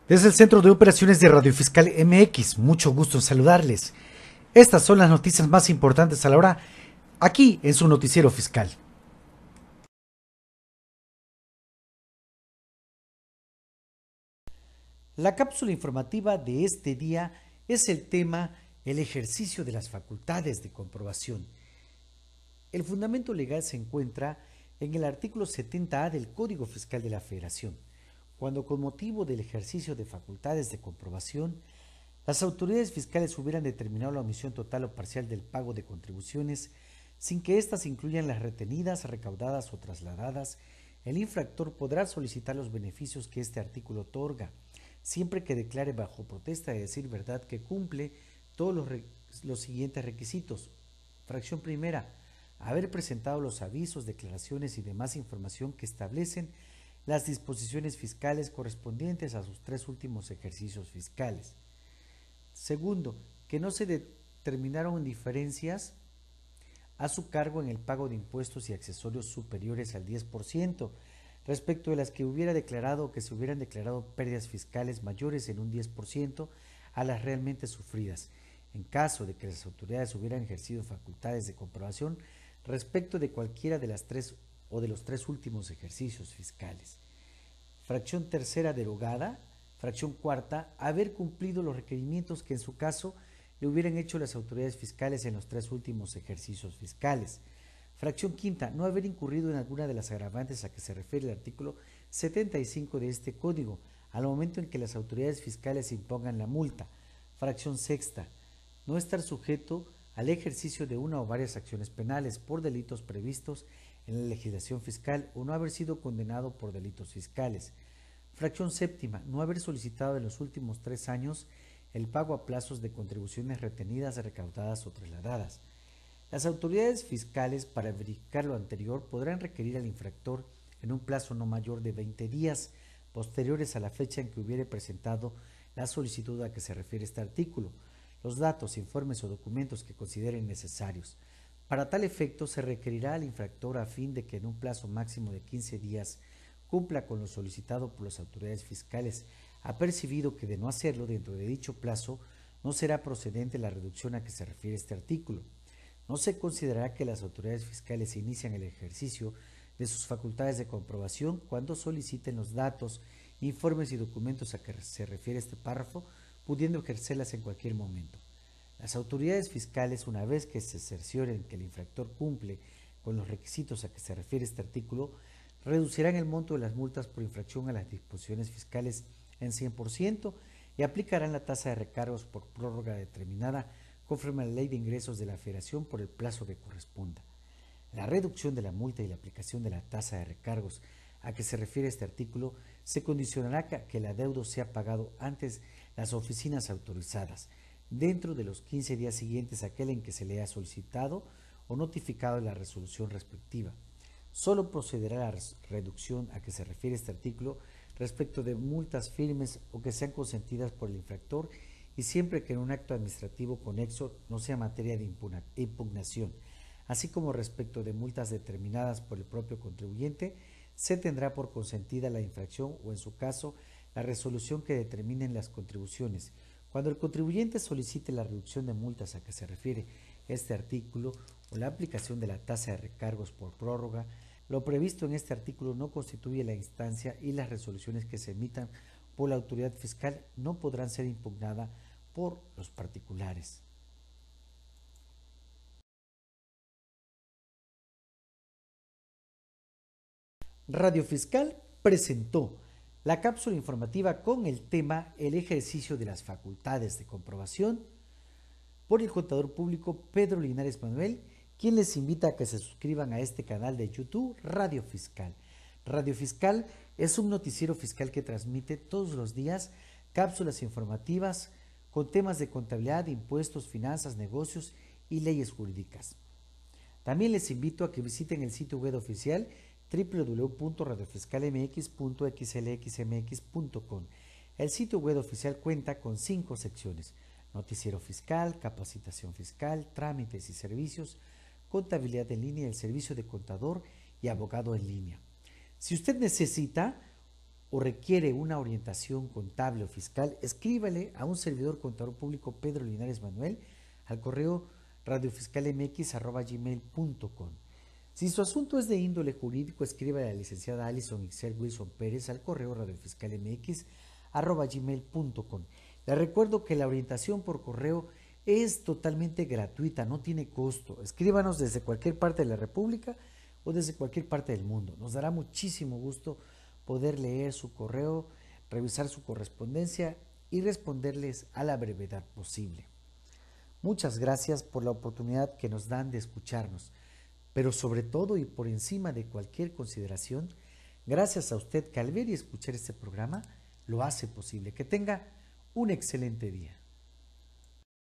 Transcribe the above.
Desde el Centro de Operaciones de Radio Fiscal MX, mucho gusto en saludarles. Estas son las noticias más importantes a la hora, aquí en su noticiero fiscal. La cápsula informativa de este día es el tema el ejercicio de las facultades de comprobación. El fundamento legal se encuentra en el artículo 70A del Código Fiscal de la Federación, cuando con motivo del ejercicio de facultades de comprobación, las autoridades fiscales hubieran determinado la omisión total o parcial del pago de contribuciones sin que éstas incluyan las retenidas, recaudadas o trasladadas, el infractor podrá solicitar los beneficios que este artículo otorga, siempre que declare bajo protesta de decir verdad que cumple todos los siguientes requisitos. Fracción primera, haber presentado los avisos, declaraciones y demás información que establecen las disposiciones fiscales correspondientes a sus 3 últimos ejercicios fiscales. Segundo, que no se determinaron diferencias a su cargo en el pago de impuestos y accesorios superiores al 10%, respecto de las que hubiera declarado o que se hubieran declarado pérdidas fiscales mayores en un 10% a las realmente sufridas, en caso de que las autoridades hubieran ejercido facultades de comprobación respecto de cualquiera de las 3 o de los 3 últimos ejercicios fiscales. Fracción tercera derogada. Fracción cuarta, haber cumplido los requerimientos que en su caso le hubieran hecho las autoridades fiscales en los 3 últimos ejercicios fiscales. Fracción quinta, no haber incurrido en alguna de las agravantes a que se refiere el artículo 75 de este código, al momento en que las autoridades fiscales impongan la multa. Fracción sexta, no estar sujeto al ejercicio de una o varias acciones penales por delitos previstos en la legislación fiscal o no haber sido condenado por delitos fiscales. Fracción séptima, no haber solicitado en los últimos 3 años el pago a plazos de contribuciones retenidas, recaudadas o trasladadas. Las autoridades fiscales, para verificar lo anterior, podrán requerir al infractor en un plazo no mayor de 20 días posteriores a la fecha en que hubiere presentado la solicitud a que se refiere este artículo, los datos, informes o documentos que consideren necesarios. Para tal efecto, se requerirá al infractor a fin de que en un plazo máximo de 15 días cumpla con lo solicitado por las autoridades fiscales, apercibido que de no hacerlo dentro de dicho plazo no será procedente la reducción a que se refiere este artículo. No se considerará que las autoridades fiscales inician el ejercicio de sus facultades de comprobación cuando soliciten los datos, informes y documentos a que se refiere este párrafo, pudiendo ejercerlas en cualquier momento. Las autoridades fiscales, una vez que se cercioren que el infractor cumple con los requisitos a que se refiere este artículo, reducirán el monto de las multas por infracción a las disposiciones fiscales en 100% y aplicarán la tasa de recargos por prórroga determinada conforme a la Ley de Ingresos de la Federación por el plazo que corresponda. La reducción de la multa y la aplicación de la tasa de recargos a que se refiere este artículo se condicionará a que el adeudo sea pagado antes las oficinas autorizadas, dentro de los 15 días siguientes a aquel en que se le haya solicitado o notificado la resolución respectiva. Solo procederá la reducción a que se refiere este artículo respecto de multas firmes o que sean consentidas por el infractor y siempre que en un acto administrativo conexo no sea materia de impugnación, así como respecto de multas determinadas por el propio contribuyente, se tendrá por consentida la infracción o en su caso la resolución que determinen las contribuciones. Cuando el contribuyente solicite la reducción de multas a que se refiere este artículo o la aplicación de la tasa de recargos por prórroga, lo previsto en este artículo no constituye la instancia y las resoluciones que se emitan por la autoridad fiscal no podrán ser impugnadas por los particulares. Radio Fiscal presentó la cápsula informativa con el tema el ejercicio de las facultades de comprobación por el contador público Pedro Linares Manuel, quien les invita a que se suscriban a este canal de YouTube Radio Fiscal. Radio Fiscal es un noticiero fiscal que transmite todos los días cápsulas informativas con temas de contabilidad, impuestos, finanzas, negocios y leyes jurídicas. También les invito a que visiten el sitio web oficial www.radiofiscalmx.xlxmx.com. El sitio web oficial cuenta con 5 secciones: noticiero fiscal, capacitación fiscal, trámites y servicios, contabilidad en línea, el servicio de contador y abogado en línea. Si usted necesita o requiere una orientación contable o fiscal, escríbale a un servidor contador público Pedro Linares Manuel al correo radiofiscalmx@gmail.com. Si su asunto es de índole jurídico, escríbale a la licenciada Alison Ixel Wilson Pérez al correo radiofiscalmx@gmail.com. Le recuerdo que la orientación por correo es totalmente gratuita, no tiene costo. Escríbanos desde cualquier parte de la República o desde cualquier parte del mundo. Nos dará muchísimo gusto poder leer su correo, revisar su correspondencia y responderles a la brevedad posible. Muchas gracias por la oportunidad que nos dan de escucharnos, pero sobre todo y por encima de cualquier consideración, gracias a usted que al ver y escuchar este programa lo hace posible. Que tenga un excelente día.